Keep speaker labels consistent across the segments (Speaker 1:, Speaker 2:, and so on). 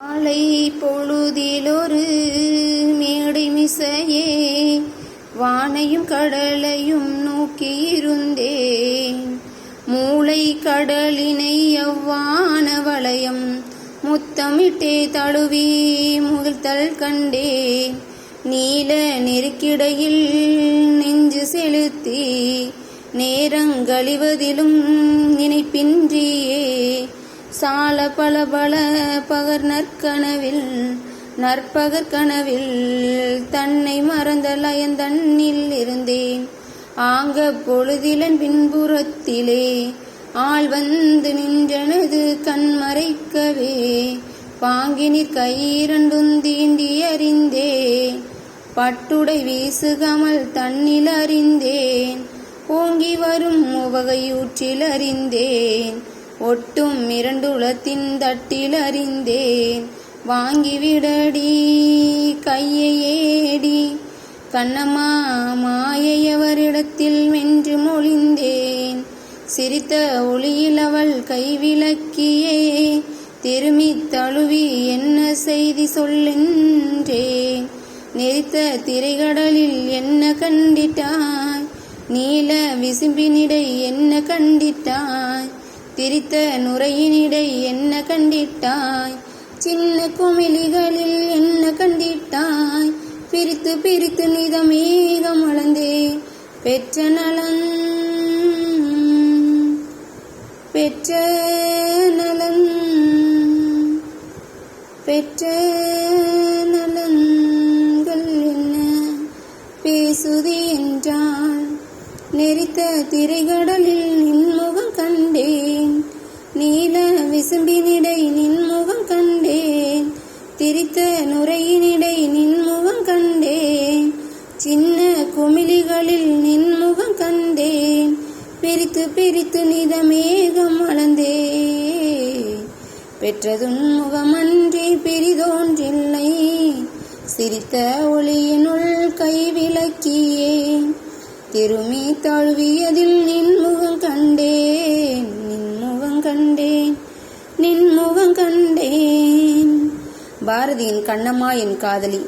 Speaker 1: மாலை பொழுதிலொரு மேடை மிசையே வானையும் கடலையும் நோக்கியிருந்தேன். மூளை கடலினை எவ்வான வளையம் முத்தமிட்டே தழுவி முகிழ்த்தல் கண்டேன். நீல நெருக்கிடையில் நெஞ்சு செலுத்தி நேரங்கழிவதிலும் நினைப்பின்றியே சால பல பகர் நற்பகற்கனவில் தன்னை மறந்த லயந்தன்னில் இருந்தேன். ஆங்க பொழுதிலன் பின்புறத்திலே ஆள் வந்து நின்றனது கண்மறைக்கவே பாங்கினிற் கையிரண்டும் தீண்டி அறிந்தேன். பட்டுடை வீசுகமல் தன்னில் அறிந்தேன். ஓங்கி வரும் உவகையூற்றில் அறிந்தேன். ஒட்டும் இரண்டுளத்தின் தட்டில் அறிந்தேன். வாங்கிவிடடி கையையேடி கண்ணம்மா மாயையவரிடத்தில் வென்று மொழிந்தேன். சிரித்த ஒளியில் அவள் கைவிளக்கியே திரும்பி தழுவி என்ன செய்தி சொல்லென்றேன். நெறித்த திரைகடலில் என்ன கண்டிட்டாய்? நீல விசும்பினிடை என்ன கண்டிட்டாய்? திரித்த நுரையினிடை என்ன கண்டிட்டாய்? சின்ன குமிழிகளில் என்ன கண்டிட்டாய்? பிரித்து பிரித்து நிதமேகம் அளந்தே பெற்ற நலன் நலன்கள் என்ன பேசுதி என்றாள். நெறித்த திரைகடலில் நின்முகம் கண்டேன். நீல விசும்பினிடை நின்முகம் கண்டேன். திரித்த நுரையினிடை நின்முகம் கண்டேன். சின்ன குமிழிகளில் நின்முகம் கண்டேன். பிரித்து பிரித்து நிதமேகம் அளந்தேன். பெற்றதுன் முகமன்றி பிரிதோன்றில்லை. சிரித்த ஒளியினுள் கைவிளக்கியே திரும்பி தழுவியதில் நின்முகம் கண்டேன். நின்முகம் கண்டேன். பாரதியின் கண்ணம்மா என் காதலி.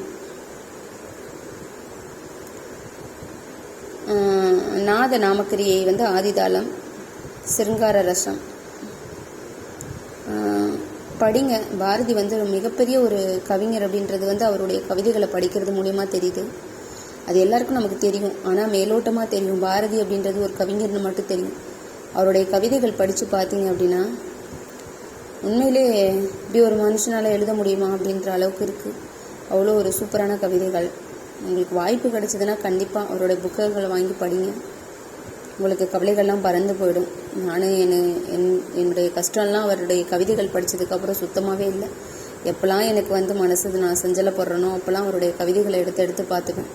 Speaker 1: நாத நாமக்கிரியை ஆதிதாளம் சிருங்கார ரசம் படிங்க. பாரதி மிகப்பெரிய ஒரு கவிஞர் அப்படின்றது அவருடைய கவிதைகளை படிக்கிறது மூலியமா தெரியுது. அது எல்லாருக்கும் நமக்கு தெரியும், ஆனால் மேலோட்டமாக தெரியும். பாரதி அப்படின்றது ஒரு கவிஞர்னு மட்டும் தெரியும். அவருடைய கவிதைகள் படித்து பார்த்தீங்க அப்படின்னா உண்மையிலே இப்படி ஒரு மனுஷனால் எழுத முடியுமா அப்படின்ற அளவுக்கு இருக்குது. அவ்வளோ ஒரு சூப்பரான கவிதைகள். உங்களுக்கு வாய்ப்பு கிடைச்சதுன்னா கண்டிப்பாக அவருடைய புக்குகளை வாங்கி படிங்க. உங்களுக்கு கவலைகள்லாம் பறந்து போயிடும். நானும் என்னுடைய கஷ்டம்லாம் அவருடைய கவிதைகள் படித்ததுக்கப்புறம் சுத்தமாகவே இல்லை. எப்போல்லாம் எனக்கு மனசு நான் செஞ்சலப்படுறனோ அப்போல்லாம் அவருடைய கவிதைகளை எடுத்து பார்த்துப்பேன்.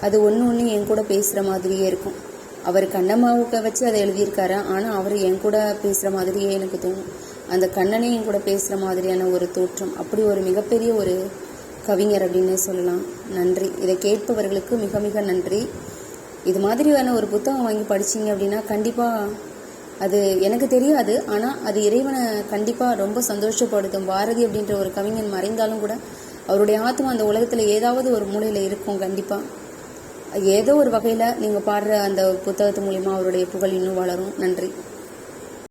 Speaker 1: அது ஒன்று என் கூட பேசுகிற மாதிரியே இருக்கும். அவர் கண்ணம்மாவுக்கு வச்சு அதை எழுதியிருக்காரு, ஆனால் அவர் என் கூட பேசுகிற மாதிரியே எனக்கு தோணும். அந்த கண்ணனே என் கூட பேசுகிற மாதிரியான ஒரு தோற்றம். அப்படி ஒரு மிகப்பெரிய ஒரு கவிஞர் அப்படின்னே சொல்லலாம். நன்றி. இதை கேட்பவர்களுக்கு மிக மிக நன்றி. இது மாதிரியான ஒரு புத்தகம் வாங்கி படிச்சிங்க அப்படின்னா கண்டிப்பாக அது எனக்கு தெரியாது, ஆனால் அது இறைவனை கண்டிப்பாக ரொம்ப சந்தோஷப்படுத்தும். பாரதி அப்படின்ற ஒரு கவிஞன் மறைந்தாலும் கூட அவருடைய ஆத்மா அந்த உலகத்தில் ஏதாவது ஒரு மூலையில் இருக்கும். கண்டிப்பாக ஏதோ ஒரு வகையில் நீங்கள் பாடுற அந்த புத்தகத்து மூலிமா அவருடைய புகழ் இன்னும் வளரும். நன்றி.